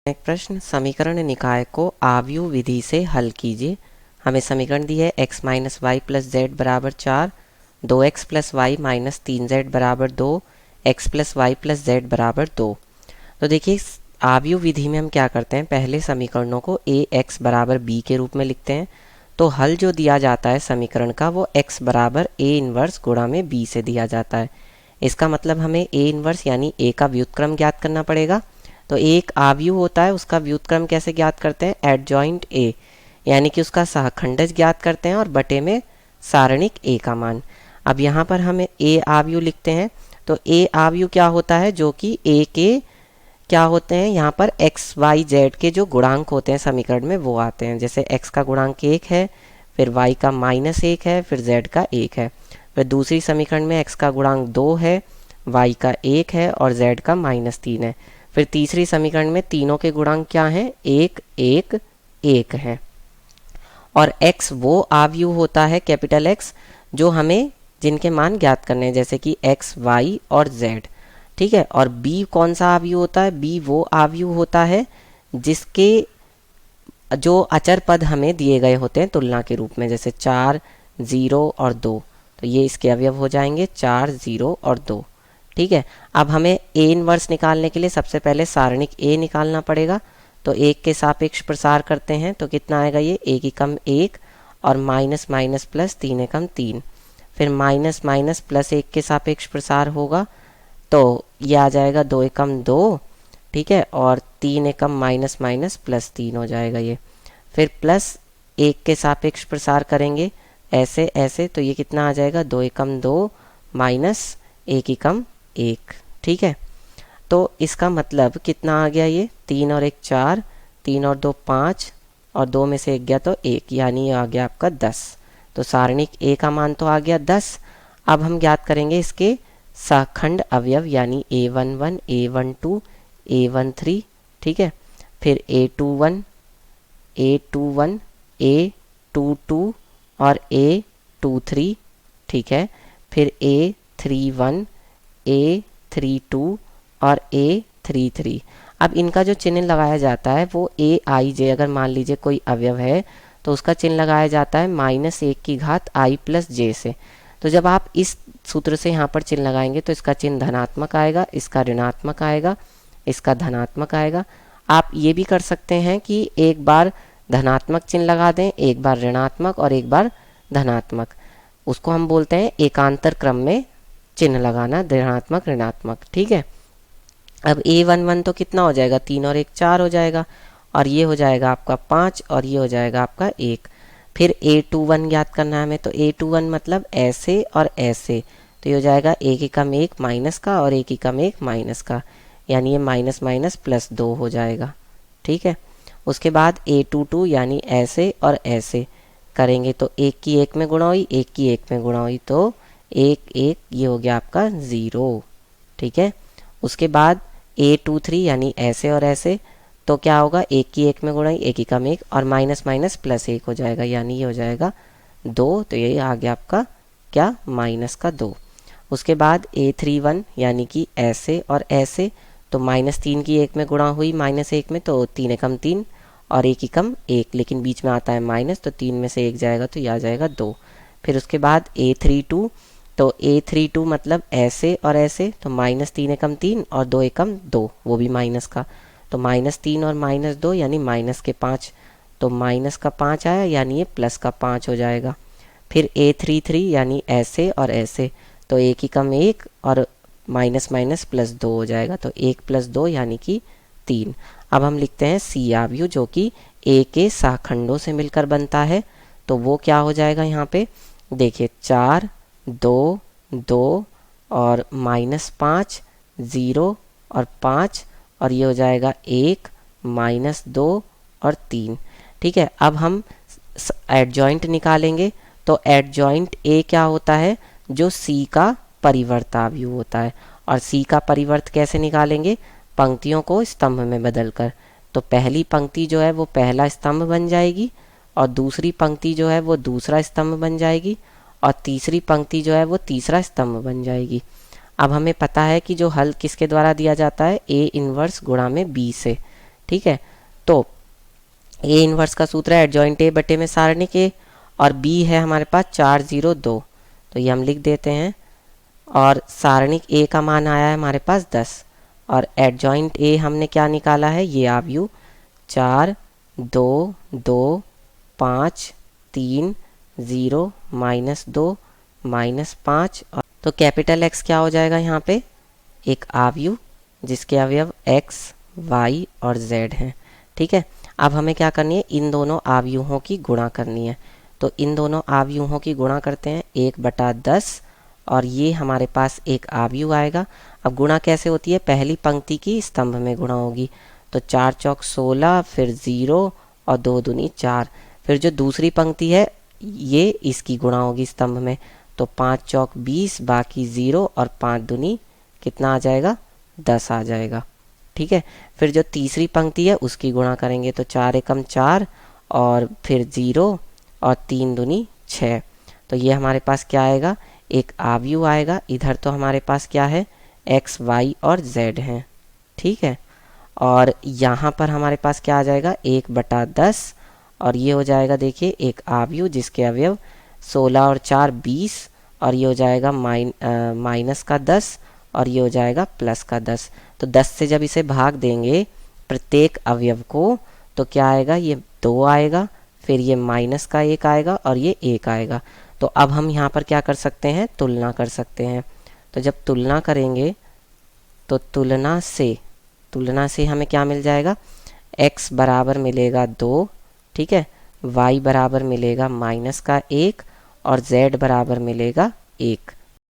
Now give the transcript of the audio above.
एक प्रश्न, समीकरण निकाय को आव्यूह विधि से हल कीजिए। हमें समीकरण दी है x minus y plus z बराबर 4, 2x plus Y minus 3z बराबर 2, x plus y plus z बराबर 2। तो देखिए आव्यूह विधि में हम क्या करते हैं, पहले समीकरणों को ax बराबर b के रूप में लिखते हैं। तो हल जो दिया जाता है समीकरण का वो x बराबर a इन्वर्स गुणा में b से दिया जाता है। इसका मतलब हमें a इन्वर्स यानी a का व्युत्क्रम ज्ञात करना पड़ेगा। तो एक आव्यूह होता है, उसका व्युत्क्रम कैसे ज्ञात करते हैं, एडजॉइंट ए यानी कि उसका सहखंडज ज्ञात करते हैं और बटे में सारणिक ए का मान। अब यहाँ पर हमें ए आव्यूह लिखते हैं। तो ए आव्यूह क्या होता है, जो कि ए के क्या होते हैं, यहाँ पर एक्स वाई जेड के जो गुणांक होते हैं समीकरण में वो आते हैं। जैसे एक्स का गुणांक 1 है, फिर वाई का -1 है, फिर जेड का 1 है। फिर दूसरी समीकरण में एक्स का गुणांक 2 है, वाई का 1 है और जेड का -3 है। फिर तीसरी समीकरण में तीनों के गुणांक क्या हैं, 1 1 1 है। और x वो आव्यूह होता है कैपिटल X जो हमें जिनके मान ज्ञात करने हैं, जैसे कि x y और z। ठीक है। और b कौन सा आव्यूह होता है, b वो आव्यूह होता है जिसके जो अचर पद हमें दिए गए होते हैं तुलना के रूप में, जैसे 4 0 और 2। तो ये इसके अवयव हो जाएंगे 4 0 और 2। ठीक है। अब हमें ए इनवर्स निकालने के लिए सबसे पहले सारणिक ए निकालना पड़ेगा। तो 1 के सापेक्ष प्रसार करते हैं तो कितना आएगा, ये 1 एकम 1 और माइनस माइनस प्लस 3 एकम 3। फिर माइनस माइनस प्लस 1 के सापेक्ष प्रसार होगा तो ये आ जाएगा 2 एकम 2। ठीक है। और 3 एकम माइनस माइनस प्लस 3 हो जाएगा ये। फिर प्लस 1 के सापेक्ष प्रसार करेंगे ऐसे ऐसे, तो ये कितना आ जाएगा, 2 एकम 2 माइनस 1 एकम 1। ठीक है। तो इसका मतलब कितना आ गया, ये 3 और 1 4, 3 और 2 5 और 2 में से 1 गया तो 1, यानी ये आ गया आपका 10। तो सारणिक ए का मान तो आ गया 10। अब हम ज्ञात करेंगे इसके सहखंड अवयव यानी a11 a12 a13। ठीक है। फिर a21 a21 a22 और a23। ठीक है। फिर a31 a32 और a33। अब इनका जो चिन्ह लगाया जाता है वो ए आई जे, अगर मान लीजिए कोई अवयव है तो उसका चिन्ह लगाया जाता है -1 की घात i प्लस जे से। तो जब आप इस सूत्र से यहाँ पर चिन्ह लगाएंगे तो इसका चिन्ह धनात्मक आएगा, इसका ऋणात्मक आएगा, इसका धनात्मक आएगा। आप ये भी कर सकते हैं कि एक बार धनात्मक चिन्ह लगा दें, एक बार ऋणात्मक और एक बार धनात्मक। उसको हम बोलते हैं एकांतर क्रम में चिन्ह लगाना, ऋणात्मक ऋणात्मक। ठीक है। अब a11 तो कितना हो जाएगा, 3 और 1 4 हो जाएगा, और ये हो जाएगा आपका 5 और ये हो जाएगा आपका 1। फिर a21 ज्ञात करना है हमें। तो a21 मतलब ऐसे और ऐसे, तो ये हो जाएगा 1 एकम 1 माइनस का और 1 एकम 1 माइनस का, यानी ये माइनस माइनस प्लस 2 हो जाएगा। ठीक है। उसके बाद a22 यानी ऐसे और ऐसे करेंगे तो 1 की 1 में गुणा हुई, 1 की 1 में गुणा हुई, तो 1 1 ये हो गया आपका 0। ठीक है। उसके बाद a23 यानी ऐसे और ऐसे, तो क्या होगा, 1 की 1 में गुणा, 1 एकम 1 और माइनस माइनस प्लस 1 हो जाएगा, यानी ये हो जाएगा 2। तो ये आ गया आपका क्या, माइनस का 2। उसके बाद a31 यानी कि ऐसे और ऐसे, तो -3 की 1 में गुणा हुई -1 में, तो 3 एकम 3 और 1 एकम 1, लेकिन बीच में आता है माइनस, तो 3 में से 1 जाएगा तो यह आ जाएगा 2। फिर उसके बाद a32, तो a32 मतलब ऐसे और ऐसे, तो -3 एकम 3 और 2 एकम 2, वो भी माइनस का, तो -3 और -2 यानी माइनस के 5, तो माइनस का 5 आया, यानी ये प्लस का 5 हो जाएगा। फिर a33 यानी ऐसे और ऐसे, तो 1 एकम 1 और माइनस माइनस प्लस 2 हो जाएगा, तो 1 प्लस 2 यानी कि 3। अब हम लिखते हैं सी आव्यूह जो कि ए के सहखंडों से मिलकर बनता है। तो वो क्या हो जाएगा, यहाँ पे देखिए 4 2 2 और -5 0 और 5 और ये हो जाएगा 1 -2 और 3। ठीक है। अब हम एडजॉइंट निकालेंगे। तो एडजॉइंट ए क्या होता है, जो सी का परिवर्त आव्यूह होता है। और सी का परिवर्त कैसे निकालेंगे, पंक्तियों को स्तंभ में बदलकर। तो पहली पंक्ति जो है वो पहला स्तंभ बन जाएगी और दूसरी पंक्ति जो है वो दूसरा स्तंभ बन जाएगी और तीसरी पंक्ति जो है वो तीसरा स्तंभ बन जाएगी। अब हमें पता है कि जो हल किसके द्वारा दिया जाता है, ए इन्वर्स गुणा में बी से। ठीक है। तो ए इन्वर्स का सूत्र है एडजॉइंट ए बटे में सारणिक ए, और बी है हमारे पास 4 0 2, तो ये हम लिख देते हैं। और सारणिक ए का मान आया है हमारे पास 10, और एडजॉइंट ए हमने क्या निकाला है, ये आव्यूह 4 2 2 5 3 0 -2 -5। तो कैपिटल एक्स क्या हो जाएगा यहाँ पे, एक आव्यूह जिसके अवयव एक्स वाई और जेड हैं। ठीक है, अब हमें क्या करनी है, इन दोनों आव्यूहों की गुणा करनी है। तो इन दोनों आव्यूहों की गुणा करते हैं, 1/10, और ये हमारे पास एक आव्यूह आएगा। अब गुणा कैसे होती है, पहली पंक्ति की स्तंभ में गुणा होगी। तो 4 चौक 16, फिर 0 और 2 दूनी 4। फिर जो दूसरी पंक्ति है ये इसकी गुणा होगी स्तंभ में। तो 5 चौक 20, बाकी 0 और 5 दूनी कितना आ जाएगा, 10 आ जाएगा। ठीक है, फिर जो तीसरी पंक्ति है उसकी गुणा करेंगे, तो 4 एकम 4 और फिर 0 और 3 दूनी 6। तो ये हमारे पास क्या आएगा, एक आव्यूह आएगा। इधर तो हमारे पास क्या है, एक्स वाई और जेड हैं। ठीक है, और यहाँ पर हमारे पास क्या आ जाएगा, 1/10, और ये हो जाएगा देखिए एक आव्यूह जिसके अवयव 16 और 4 20, और ये हो जाएगा माइनस का 10, और ये हो जाएगा प्लस का 10। तो 10 से जब इसे भाग देंगे प्रत्येक अवयव को, तो क्या आएगा, ये 2 आएगा, फिर ये माइनस का 1 आएगा और ये 1 आएगा। तो अब हम यहाँ पर क्या कर सकते हैं, तुलना कर सकते हैं। तो जब तुलना करेंगे तो तुलना से हमें क्या मिल जाएगा, x बराबर मिलेगा 2, ठीक है, y बराबर मिलेगा -1 और z बराबर मिलेगा 1।